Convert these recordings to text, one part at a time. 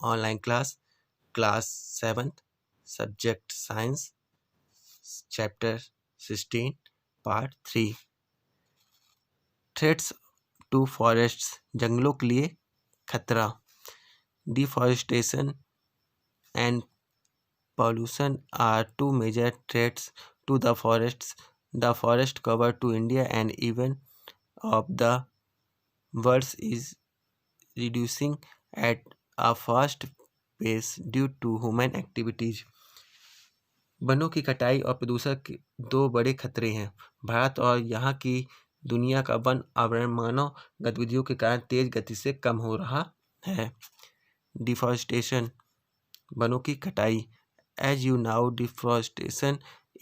online class 7th, subject science, chapter 16, part 3, threats to forests, जंगलों के लिए खतरा. Deforestation and pollution are two major threats to the forests. The forest cover to India and even of the world is reducing at a fast pace due to human activities. वनों की कटाई और प्रदूषण के दो बड़े खतरे हैं. भारत और यहाँ की दुनिया का वन आवरण मानव गतिविधियों के कारण तेज गति से कम हो रहा है. डिफॉरेस्टेशन, वनों की कटाई. As you know, deforestation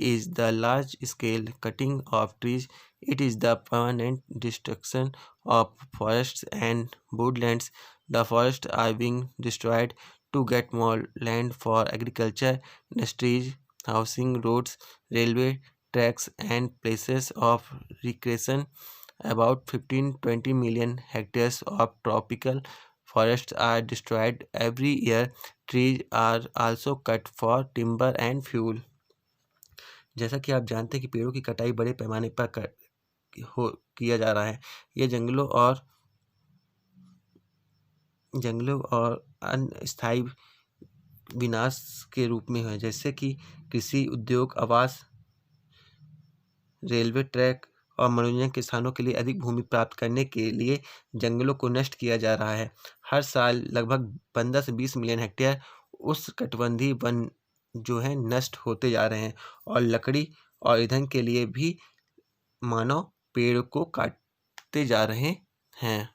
is the large-scale cutting of trees. It is the permanent destruction of forests and woodlands. The forests are being destroyed to get more land for agriculture, industries, housing, roads, railway tracks, and places of recreation. About 15-20 million hectares of tropical forests are destroyed every year. Trees are also cut for timber and fuel. जैसा कि आप जानते हैं कि पेड़ों की कटाई बड़े पैमाने पर किया जा रहा है. ये जंगलों और अन्य स्थायी विनाश के रूप में है, जैसे कि कृषि, उद्योग, आवास, रेलवे ट्रैक और मनोरंजन के स्थानों के लिए अधिक भूमि प्राप्त करने के लिए जंगलों को नष्ट किया जा रहा है. हर साल लगभग 15 से 20 मिलियन हेक्टेयर उष्णकटिबंधीय वन जो है नष्ट होते जा रहे हैं और लकड़ी और ईंधन के लिए भी मानव पेड़ को काटते जा रहे हैं.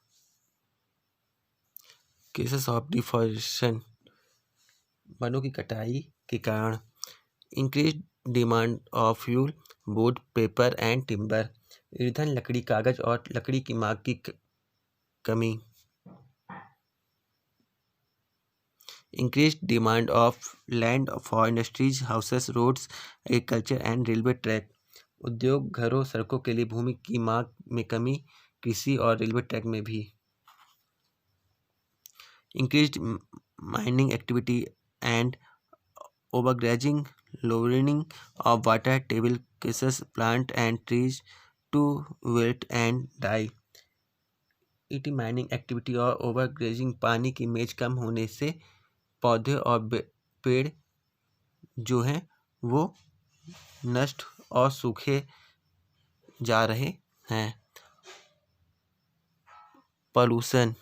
केसेस ऑफ डिफॉरेस्टेशन, वनों की कटाई के कारण. Increase demand of fuel, would, paper and timber. ईंधन, लकड़ी, कागज और लकड़ी की मांग की कमी. Increased demand of land for industries, houses, roads, agriculture and railway track. उद्योग, घरों, सड़कों के लिए भूमि की मांग में कमी, कृषि और रेलवे ट्रैक में भी. Increased mining activity and overgrazing, lowering of water table causes plant and trees to wilt and die. Mining activity और ओवरग्रेजिंग, पानी की मेज कम होने से पौधे और पेड़ जो हैं वो नष्ट और सूखे जा रहे हैं. pollution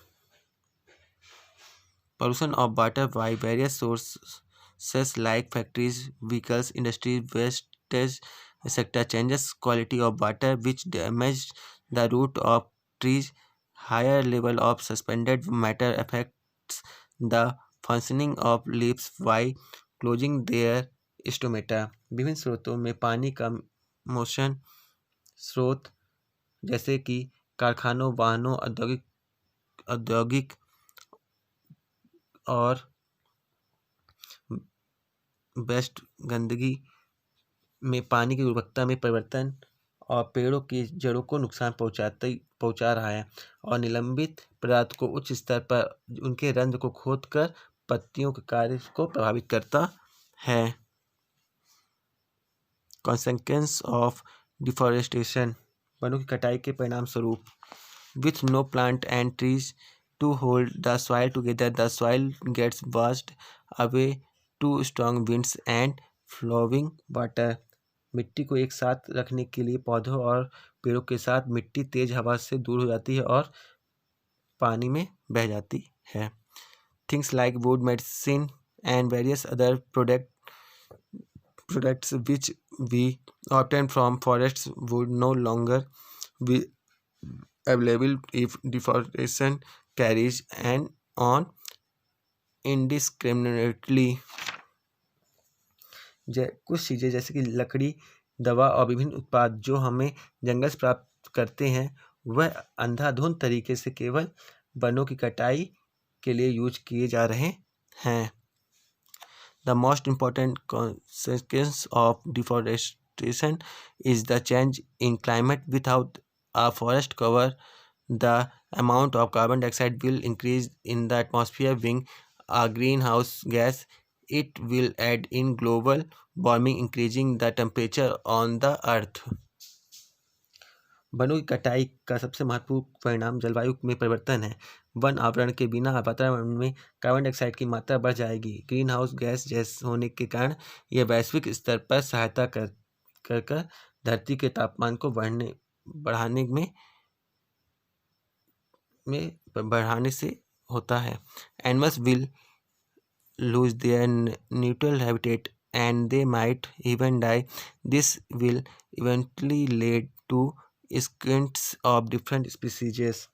of water by various sources like factories, vehicles, industries, wastage, etc. changes quality of water which damage the root of trees. Higher level of suspended matter affects the functioning of leaves by closing their stomata. विभिन्न स्रोतों में पानी का motion स्रोत जैसे कि कारखानों, वाहनों, औद्योगिक और वेस्ट गंदगी में पानी की गुणवत्ता में परिवर्तन और पेड़ों की जड़ों को नुकसान पहुंचा रहा है और निलंबित पदार्थ को उच्च स्तर पर उनके रंध्र को खोदकर पत्तियों के कार्य को प्रभावित करता है. Consequence of deforestation, वनों की कटाई के परिणाम स्वरूप. With no plant and trees to hold the soil together, the soil gets washed away to strong winds and flowing water. मिट्टी को एक साथ रखने के लिए पौधों और पेड़ों के साथ मिट्टी तेज हवा से दूर हो जाती है और पानी में बह जाती है. Things like wood, medicine and various other products which we obtain from forests would no longer be available if deforestation carries on indiscriminately. कुछ चीज़ें जैसे कि लकड़ी, दवा और विभिन्न उत्पाद जो हमें जंगल से प्राप्त करते हैं वह अंधाधुंध तरीके से केवल वनों की कटाई के लिए यूज किए जा रहे हैं. The most important consequence of deforestation is the change in climate. Without a forest cover, the amount of carbon dioxide will increase in the atmosphere, being a greenhouse gas. It will add in global warming, increasing the temperature on the earth. वनों की कटाई का सबसे महत्वपूर्ण परिणाम जलवायु में परिवर्तन है। वन आवरण के बिना वातावरण में कार्बन डाइऑक्साइड की मात्रा बढ़ जाएगी। ग्रीन हाउस गैस जैसे होने के कारण यह वैश्विक स्तर पर सहायता कर धरती के तापमान को बढ़ाने में बढ़ाने से होता है। Animals will lose their natural habitat and they might even die. This will eventually lead to extinctions of different species.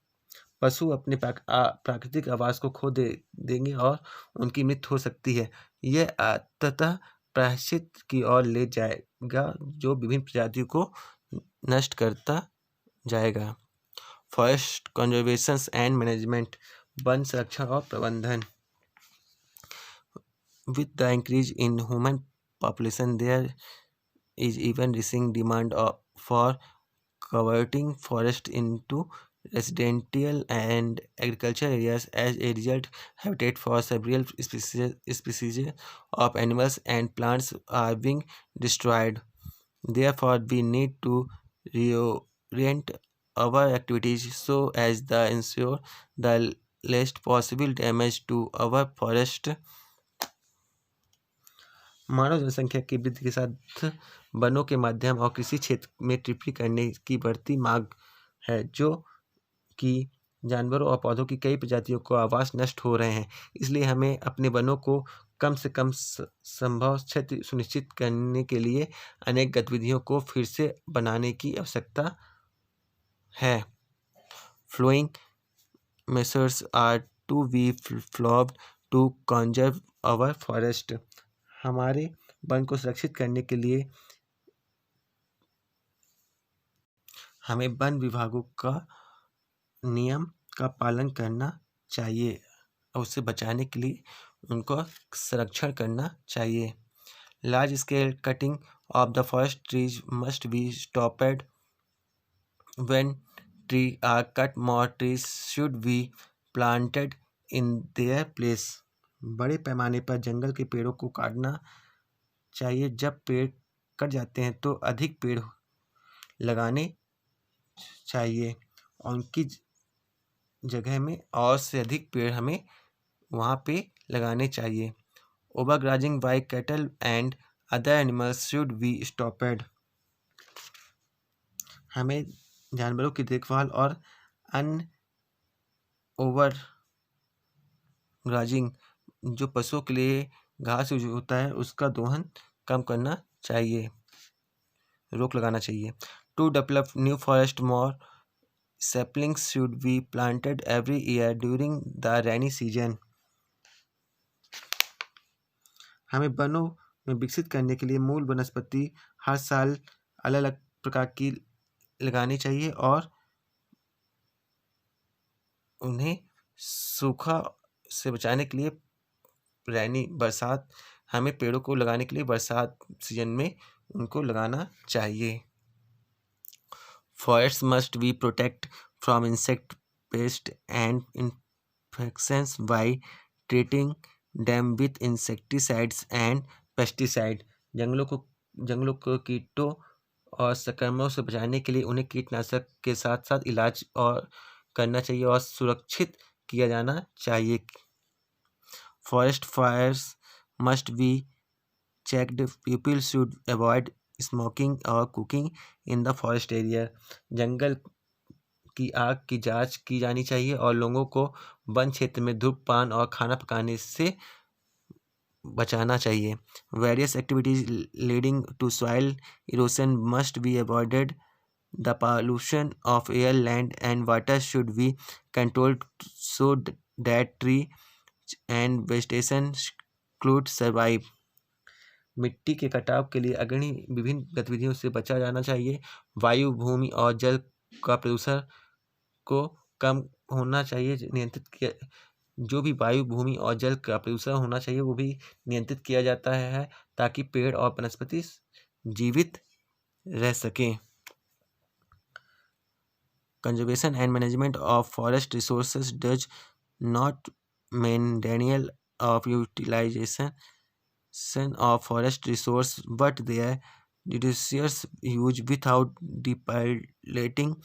पशु अपने प्राकृतिक आवास को खो देंगे और उनकी मृत्यु हो सकती है। यह अंततः प्रायश्चित की ओर ले जाएगा जो विभिन्न प्रजातियों को नष्ट करता जाएगा। Forest conservation and management, one संरक्षण और प्रबंधन। With the increase in human population, there is even rising demand for converting forest into residential and agricultural areas. As a result, habitat for several species of animals and plants are being destroyed. Therefore, we need to reorient our activities so as to ensure the least possible damage to our forest. मानव जनसंख्या की वृद्धि के साथ वनों के माध्यम और कृषि क्षेत्र में टिप्पणी करने की बढ़ती मांग है, जो कि जानवरों और पौधों की कई प्रजातियों को आवास नष्ट हो रहे हैं। इसलिए हमें अपने वनों को कम से कम संभव क्षति सुनिश्चित करने के लिए अनेक गतिविधियों को फिर से बनाने की आवश्यकता है। Flowing measures are to be followed to conserve our forest. हमारे वन को सुरक्षित करने के लिए हमें वन विभागों का नियम का पालन करना चाहिए और उससे बचाने के लिए उनको संरक्षण करना चाहिए। Large scale cutting of the forest trees must be stopped. When tree are cut, more trees should be planted in their place. बड़े पैमाने पर जंगल के पेड़ों को काटना चाहिए। जब पेड़ कट जाते हैं तो अधिक पेड़ लगाने चाहिए और उनकी जगह में और से अधिक पेड़ हमें वहाँ पे लगाने चाहिए। Overgrazing by cattle and other animals should be stopped. हमें जानवरों की देखभाल और अन्य ओवर ग्राजिंग जो पशुओं के लिए घास यूज होता है उसका दोहन कम करना चाहिए, रोक लगाना चाहिए। To develop new forest, more saplings should be planted every year during the rainy season. हमें वनों में विकसित करने के लिए मूल वनस्पति हर साल अलग अलग प्रकार की लगानी चाहिए और उन्हें सूखा से बचाने के लिए बरसात हमें पेड़ों को लगाने के लिए बरसात सीजन में उनको लगाना चाहिए। Forests must be protected from insect pests and infections by treating them with insecticides and pesticides. जंगलों को कीटों और संक्रमणों से बचाने के लिए उन्हें कीटनाशक के साथ साथ इलाज और करना चाहिए और सुरक्षित किया जाना चाहिए। Forest fires must be checked. People should avoid smoking और cooking in the forest area. जंगल की आग की जांच की जानी चाहिए और लोगों को वन क्षेत्र में धूम्रपान और खाना पकाने से बचाना चाहिए। Various activities leading to soil erosion must be avoided. The pollution of air, land and water should be controlled so that tree and vegetation could survive. मिट्टी के कटाव के लिए अग्रणी विभिन्न गतिविधियों से बचा जाना चाहिए। वायु, भूमि और जल का प्रदूषण को कम होना चाहिए, नियंत्रित किया। जो भी वायु, भूमि और जल का प्रदूषण होना चाहिए वो भी नियंत्रित किया जाता है ताकि पेड़ और वनस्पति जीवित रह सकें। Conservation and management of forest resources does not main Daniel of utilization of forest resource, but their judicious use without depleting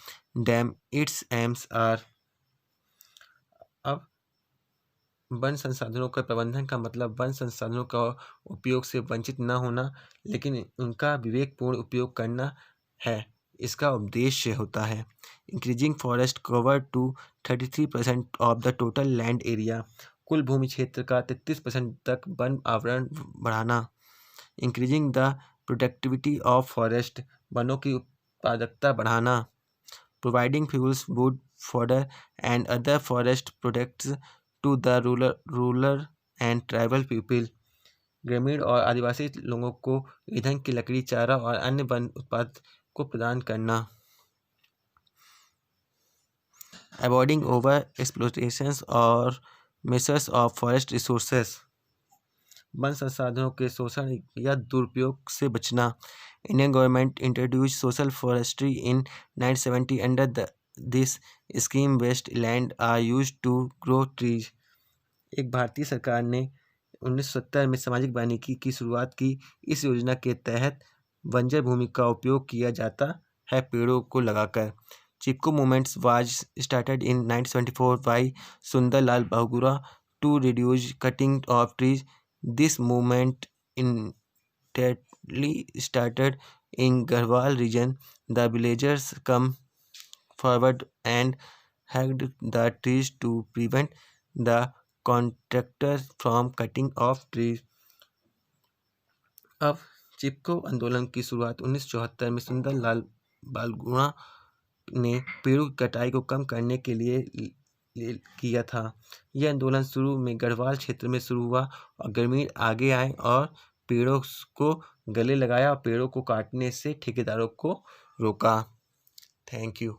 them. Its aims are अब वन संसाधनों का प्रबंधन का मतलब वन संसाधनों का उपयोग से वंचित न होना, लेकिन उनका विवेकपूर्ण उपयोग करना है। इसका उद्देश्य होता है increasing forest cover to 33% of the total land area, कुल भूमि क्षेत्र का 33% तक वन आवरण बढ़ाना। Increasing the productivity of forest, वनों की उत्पादकता बढ़ाना। Providing fuels, wood, fodder and other forest products to the rural and tribal people, ग्रामीण और आदिवासी लोगों को ईंधन की लकड़ी, चारा और अन्य वन उत्पाद को प्रदान करना। अवॉइडिंग ओवर एक्सप्लोटेशंस और मिसयूज ऑफ फॉरेस्ट रिसोर्सेस, वन संसाधनों के शोषण या दुरुपयोग से बचना। Indian government introduce social forestry in 1970 under this scheme waste land are used to grow trees. एक भारतीय सरकार ने 1970 में सामाजिक वानिकी की शुरुआत की। इस योजना के तहत बंजर भूमि का उपयोग किया जाता है पेड़ों को लगाकर। Chipko movements was started in 1974 by Sundarlal Bahuguna to reduce cutting of trees. This movement intently started in Garhwal region. The villagers come forward and hacked the trees to prevent the contractors from cutting off trees. अब चिपको आंदोलन की शुरुआत 1974 में सुंदरलाल बालगुणा ने पेड़ों की कटाई को कम करने के लिए किया था। यह आंदोलन शुरू में गढ़वाल क्षेत्र में शुरू हुआ और ग्रामीण आगे आए और पेड़ों को गले लगाया और पेड़ों को काटने से ठेकेदारों को रोका। Thank you.